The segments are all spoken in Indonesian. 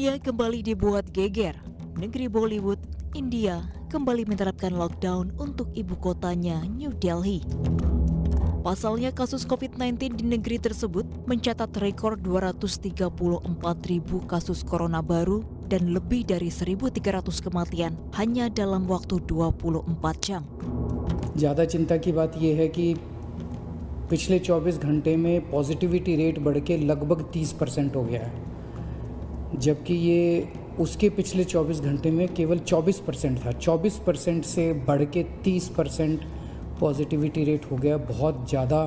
Dunia kembali dibuat geger. Negeri Bollywood, India, kembali menerapkan lockdown untuk ibu kotanya, New Delhi. Pasalnya kasus COVID-19 di negeri tersebut mencatat rekor 234.000 kasus corona baru dan lebih dari 1.300 kematian hanya dalam waktu 24 jam. ज़्यादा चिंता की बात यह है कि पिछले 24 घंटे में पॉजिटिविटी रेट बढ़ के लगभग 30% हो गया है, जबकि ये उसके पिछले 24 घंटे में केवल 24% था। 24% से बढ़ के 30% पॉजिटिविटी रेट हो गया। बहुत ज़्यादा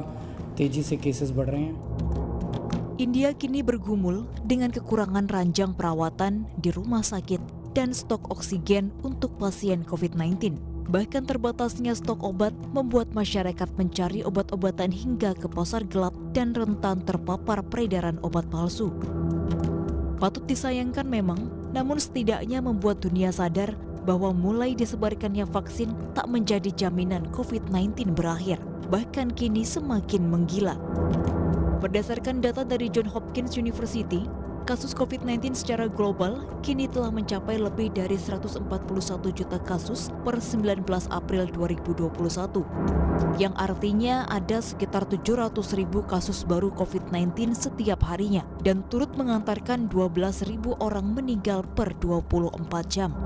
तेज़ी से केसेस बढ़ रहे हैं। India kini bergumul dengan kekurangan ranjang perawatan di rumah sakit dan stok oksigen untuk pasien COVID-19. Bahkan terbatasnya stok obat membuat masyarakat mencari obat-obatan hingga ke pasar gelap dan rentan terpapar peredaran obat palsu. Patut disayangkan memang, namun setidaknya membuat dunia sadar bahwa mulai disebarkannya vaksin tak menjadi jaminan COVID-19 berakhir, bahkan kini semakin menggila. Berdasarkan data dari Johns Hopkins University, kasus COVID-19 secara global kini telah mencapai lebih dari 141 juta kasus per 19 April 2021, yang artinya ada sekitar 700.000 kasus baru COVID-19 setiap harinya dan turut mengantarkan 12.000 orang meninggal per 24 jam.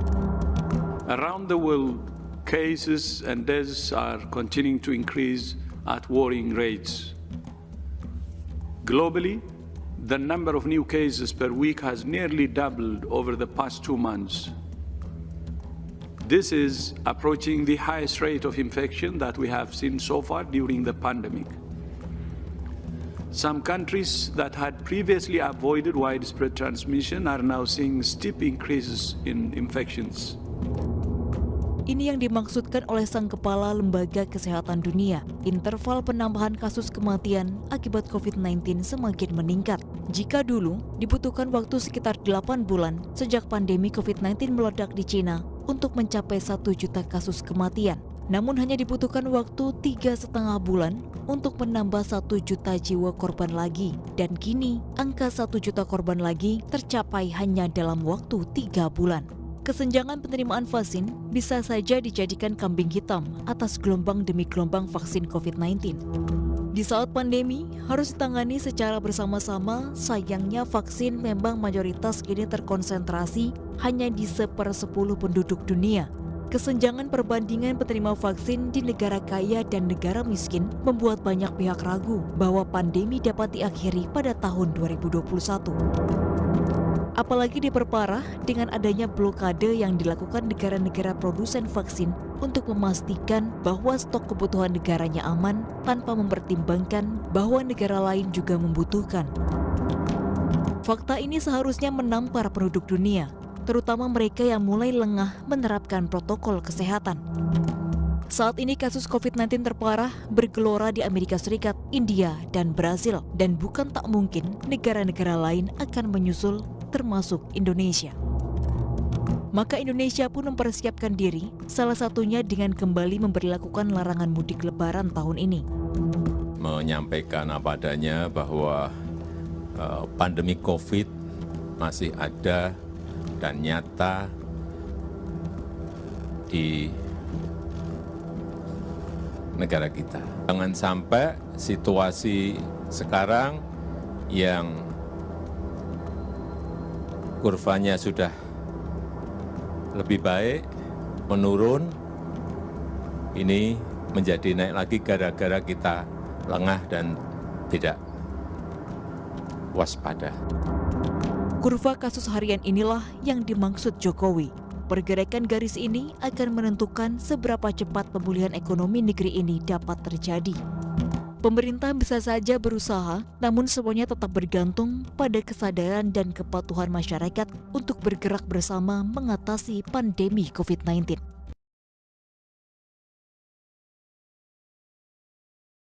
Around the world, cases and deaths are continuing to increase at worrying rates. Globally, the number of new cases per week has nearly doubled over the past 2 months. This is approaching the highest rate of infection that we have seen so far during the pandemic. Some countries that had previously avoided widespread transmission are now seeing steep increases in infections. Ini yang dimaksudkan oleh sang kepala Lembaga Kesehatan Dunia. Interval penambahan kasus kematian akibat COVID-19 semakin meningkat. Jika dulu dibutuhkan waktu sekitar 8 bulan sejak pandemi COVID-19 meledak di Cina untuk mencapai 1 juta kasus kematian, namun hanya dibutuhkan waktu 3,5 bulan untuk menambah 1 juta jiwa korban lagi. Dan kini angka 1 juta korban lagi tercapai hanya dalam waktu 3 bulan. Kesenjangan penerimaan vaksin bisa saja dijadikan kambing hitam atas gelombang demi gelombang vaksin COVID-19. Di saat pandemi harus ditangani secara bersama-sama, sayangnya vaksin memang mayoritas kini terkonsentrasi hanya di 1/10 penduduk dunia. Kesenjangan perbandingan penerima vaksin di negara kaya dan negara miskin membuat banyak pihak ragu bahwa pandemi dapat diakhiri pada tahun 2021. Apalagi diperparah dengan adanya blokade yang dilakukan negara-negara produsen vaksin untuk memastikan bahwa stok kebutuhan negaranya aman tanpa mempertimbangkan bahwa negara lain juga membutuhkan. Fakta ini seharusnya menampar penduduk dunia, terutama mereka yang mulai lengah menerapkan protokol kesehatan. Saat ini kasus COVID-19 terparah bergelora di Amerika Serikat, India, dan Brasil, dan bukan tak mungkin negara-negara lain akan menyusul, termasuk Indonesia. Maka Indonesia pun mempersiapkan diri, salah satunya dengan kembali memberlakukan larangan mudik Lebaran tahun ini. Menyampaikan apa adanya bahwa pandemi COVID masih ada dan nyata di negara kita. Jangan sampai situasi sekarang yang kurvanya sudah lebih baik, menurun, ini menjadi naik lagi gara-gara kita lengah dan tidak waspada. Kurva kasus harian inilah yang dimaksud Jokowi. Pergerakan garis ini akan menentukan seberapa cepat pemulihan ekonomi negeri ini dapat terjadi. Pemerintah bisa saja berusaha, namun semuanya tetap bergantung pada kesadaran dan kepatuhan masyarakat untuk bergerak bersama mengatasi pandemi COVID-19.